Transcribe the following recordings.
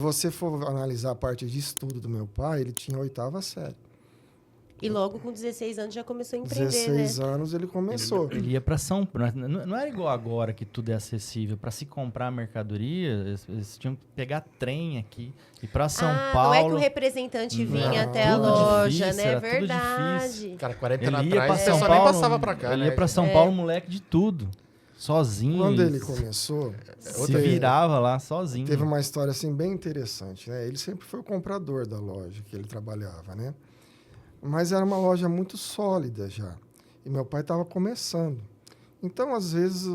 Se você for analisar a parte de estudo do meu pai, ele tinha 8ª série. E logo com 16 anos já começou a empreender, 16 né? anos ele começou. Ele ia para São Paulo. Não era igual agora que tudo é acessível. Para se comprar mercadoria, eles tinham que pegar trem aqui. E para São Paulo. Não é que o representante vinha Não, até a tudo loja, difícil, né? era tudo Verdade. difícil. Cara, 40 Ele anos ia atrás, para você São só Paulo, nem passava pra cá, ele né? ia para São Paulo, moleque de tudo. Sozinho. Quando ele começou, se virava lá sozinho. teve uma história assim bem interessante, né? Ele sempre foi o comprador da loja que ele trabalhava, né? Mas era uma loja muito sólida já. E meu pai estava começando. Então, às vezes,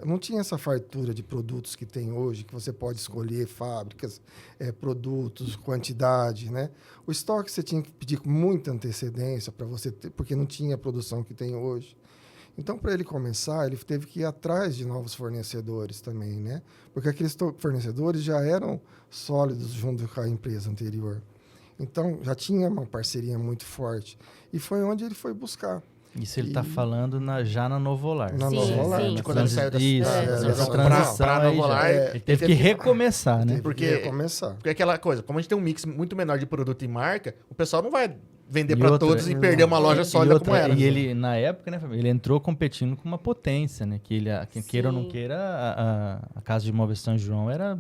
não tinha essa fartura de produtos que tem hoje, que você pode escolher fábricas, produtos, quantidade, né? O estoque você tinha que pedir com muita antecedência para você ter, porque não tinha a produção que tem hoje. Então, para ele começar, ele teve que ir atrás de novos fornecedores também, né? Porque aqueles fornecedores já eram sólidos junto com a empresa anterior. Então, já tinha uma parceria muito forte. E foi onde ele foi buscar. Isso ele está falando já na Novolar. Na Sim, Novolar. sim. De quando ele saiu Essa pra transição aí Novolar, já. Ele teve que recomeçar, né? Teve que recomeçar. Porque aquela coisa, como a gente tem um mix muito menor de produto e marca, o pessoal não vai vender E para outra, todos e perder uma loja E sólida outra, como era. E ele, na época, né, ele entrou competindo com uma potência, né? Que ele, queira ou não Sim. queira, a Casa de Móveis São João era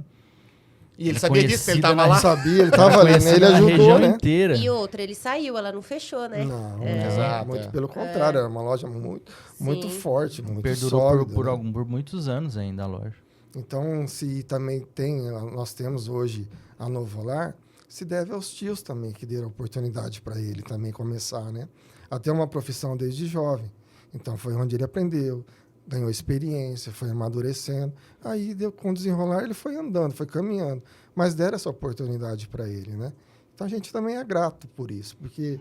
E ele é sabia disso, ele conhecida tava na- Ele lá. sabia, ele estava ali, né? Ele na ajudou, região né? inteira. E outra, ele saiu, ela não fechou, né? Não, Exato, muito pelo contrário, era uma loja muito Sim. forte, muito Perdurou sólida. né? por muitos anos ainda a loja. Então, se também nós temos hoje a Novolar, se deve aos tios também, que deram oportunidade para ele também começar, né? Até uma profissão desde jovem. Então, foi onde ele aprendeu, ganhou experiência, foi amadurecendo. Aí, com o desenrolar, ele foi andando, foi caminhando. Mas deram essa oportunidade para ele, né? Então, a gente também é grato por isso, porque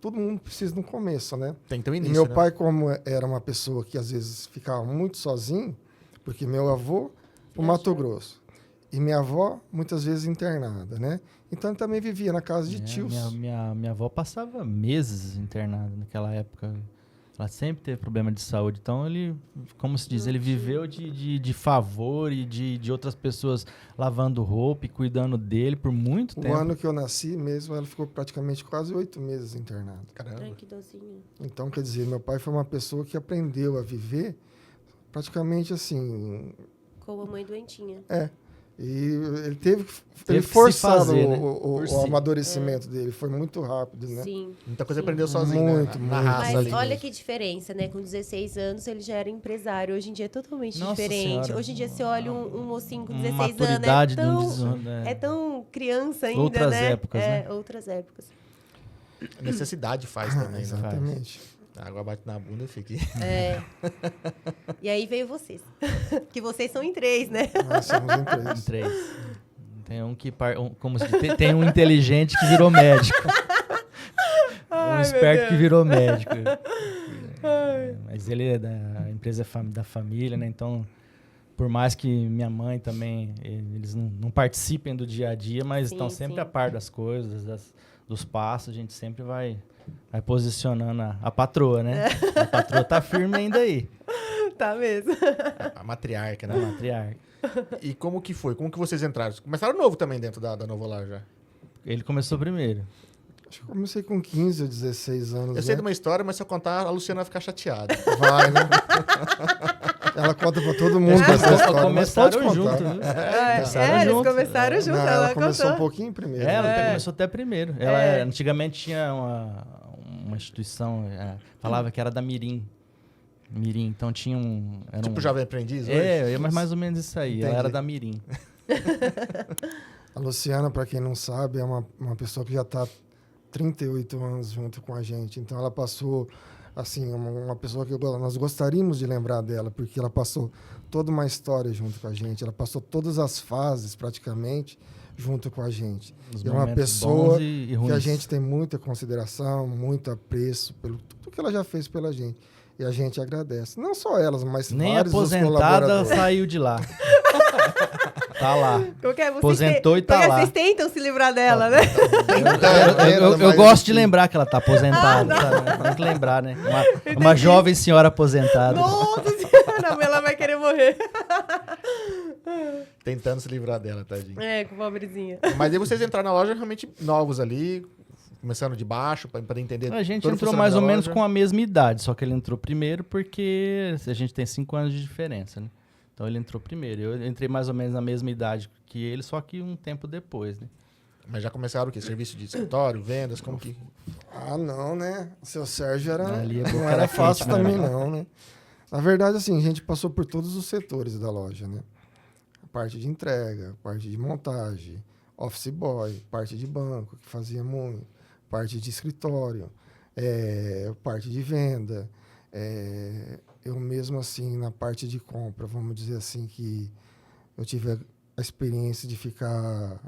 todo mundo precisa de um começo, né? Tem que ter um E início, meu né? pai, como era uma pessoa que às vezes ficava muito sozinho, porque meu avô pro Mato Grosso e minha avó muitas vezes internada, né? Então ele também vivia na casa de tios. Minha avó passava meses internada naquela época. Ela sempre teve problema de saúde. Então, ele, como se diz, ele viveu de favor e de outras pessoas lavando roupa e cuidando dele por muito O tempo. ano que eu nasci mesmo, ela ficou praticamente quase 8 meses internada. Caramba. Ai, que docinho. Então, quer dizer, meu pai foi uma pessoa que aprendeu a viver praticamente assim. Com a mãe doentinha. E ele teve Teve que se forçado fazer, né? o Por si. amadurecimento dele. Foi muito rápido, né? Sim. Muita coisa Sim. aprendeu sozinho, Muito, né? Na muito. raça Mas ali. olha que diferença, né? Com 16 anos ele já era empresário. Hoje em dia é totalmente Nossa diferente. Senhora. Hoje em dia você olha um mocinho com Uma 16 maturidade anos, né? é tão criança ainda, Outras né? épocas, né? Outras épocas. A necessidade faz também, né? Exatamente. A água bate na bunda e fica. É. E aí veio vocês. Que vocês são em 3, né? Nós somos em Em 3. 3. Tem um que como se diz, tem um inteligente que virou médico. Um esperto que virou médico. Mas ele é a empresa da família, né? Então, por mais que minha mãe também, eles não participem do dia a dia, mas Sim, estão sempre sim. a par das coisas, dos passos, a gente sempre vai posicionando a patroa, né? A patroa tá firme ainda aí, Tá mesmo. A matriarca, né? a matriarca. E como que foi? Como que vocês entraram? Começaram novo também dentro da Novolar já. Ele começou primeiro. Acho que eu comecei com 15 ou 16 anos. Eu sei de né? uma história, mas se eu contar, a Luciana vai ficar chateada. Vai, né? Ela conta pra todo mundo Eles essa história, mas pode começaram contar. junto, viu? Eles junto. começaram junto. Não, ela começou contou. um pouquinho primeiro. Ela né? começou até primeiro. Ela antigamente tinha uma instituição, falava que era da Mirim. Então tinha era Tipo Jovem Aprendiz hoje? Mas mais ou menos isso aí. Ela Entendi. era da Mirim. A Luciana, para quem não sabe, é uma pessoa que já está 38 anos junto com a gente. Então ela passou, assim, uma pessoa que nós gostaríamos de lembrar dela, porque ela passou toda uma história junto com a gente. Ela passou todas as fases, praticamente, junto com a gente. Os E é uma momentos pessoa bons e que a ruins. gente tem muita consideração, muito apreço pelo tudo que ela já fez pela gente. E a gente agradece. Não só elas, mas Nem vários dos aposentada colaboradores. saiu de lá. Tá lá. Como que é? Aposentou e tá porque lá. vocês tentam se livrar dela, né? Eu gosto de lembrar que ela tá aposentada. Sabe? Tem que lembrar, né? Uma jovem senhora aposentada. Nossa senhora, ela vai querer morrer. Tentando se livrar dela, tadinho. É, com pobrezinha. Mas aí vocês entraram na loja realmente novos ali, começando de baixo, para entender. A gente todo o entrou funcionamento mais ou da menos loja. com a mesma idade, só que ele entrou primeiro porque a gente tem 5 anos de diferença, né? Então ele entrou primeiro. Eu entrei mais ou menos na mesma idade que ele, só que um tempo depois, né? Mas já começaram o quê? Serviço de escritório, vendas, como que... Ah, não, né? O seu Sérgio Ali é boca não da era quente, fácil né? também, não, né? Na verdade, assim, a gente passou por todos os setores da loja, né? A parte de entrega, a parte de montagem, office boy, parte de banco, que fazia muito, parte de escritório, parte de venda. Eu mesmo, assim, na parte de compra, vamos dizer assim, que eu tive a experiência de ficar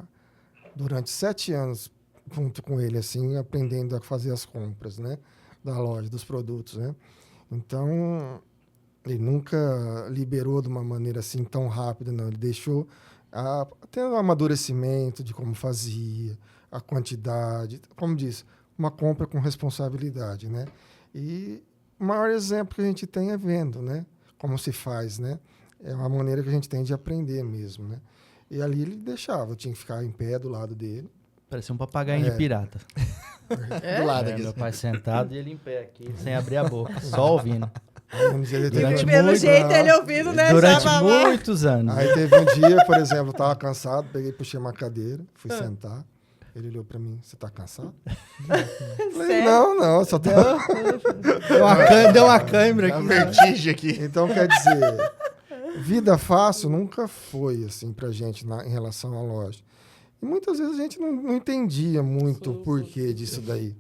durante 7 anos junto com ele, assim, aprendendo a fazer as compras, né? Da loja, dos produtos, né? Então, ele nunca liberou de uma maneira assim tão rápida, não. Ele deixou até o amadurecimento de como fazia, a quantidade, como disse, uma compra com responsabilidade, né? E o maior exemplo que a gente tem é vendo, né? Como se faz, né? É uma maneira que a gente tem de aprender mesmo, né? E ali ele deixava, eu tinha que ficar em pé do lado dele. Parecia um papagaio de pirata. Do lado aqui. Meu pai sentado e ele em pé aqui, sem abrir a boca, só ouvindo. Aí, um dia ele Durante teve- Pelo muito- jeito, ele ouvindo, né? Durante já babá. muitos anos. Aí teve um dia, por exemplo, eu estava cansado, peguei, puxei uma cadeira, fui sentar. Ele olhou para mim, você está cansado? Eu falei, Sério? não, só tô... Deu uma câimbra A aqui. vertigem aqui. Então, quer dizer, vida fácil nunca foi, assim, pra gente em relação à loja. E muitas vezes a gente não entendia muito o porquê disso daí.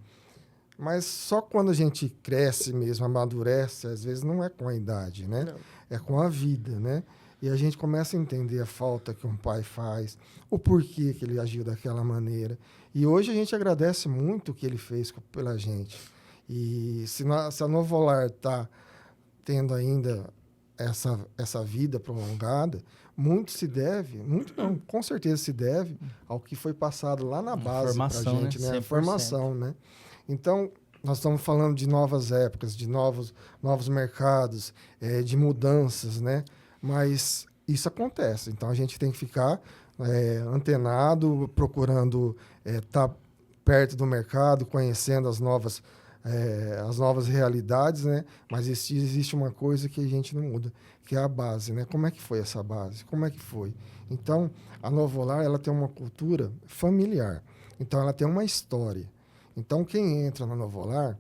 Mas só quando a gente cresce mesmo, amadurece, às vezes não é com a idade, né? Não. É com a vida, né? E a gente começa a entender a falta que um pai faz, o porquê que ele agiu daquela maneira. E hoje a gente agradece muito o que ele fez pela gente. E se a Novolar está tendo ainda essa vida prolongada, muito se deve, muito não, com certeza se deve ao que foi passado lá na base para a formação, gente, né? né? A 100%. formação, né? Então, nós estamos falando de novas épocas, de novos mercados, de mudanças, né? Mas isso acontece. Então, a gente tem que ficar antenado, procurando estar perto do mercado, conhecendo as novas realidades, né? Mas existe uma coisa que a gente não muda, que é a base, né? Como é que foi essa base? Como é que foi? Então, a Novolar, ela tem uma cultura familiar. Então, ela tem uma história. Então, quem entra na Novolar,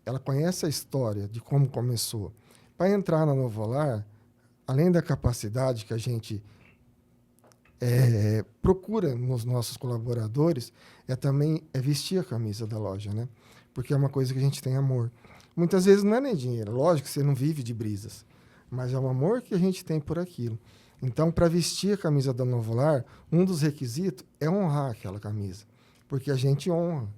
ela conhece a história de como começou. Para entrar na Novolar, além da capacidade que a gente procura nos nossos colaboradores, também vestir a camisa da loja, né? Porque é uma coisa que a gente tem amor. Muitas vezes não é nem dinheiro. Lógico que você não vive de brisas, mas é o amor que a gente tem por aquilo. Então, para vestir a camisa da Novolar, um dos requisitos é honrar aquela camisa, porque a gente honra.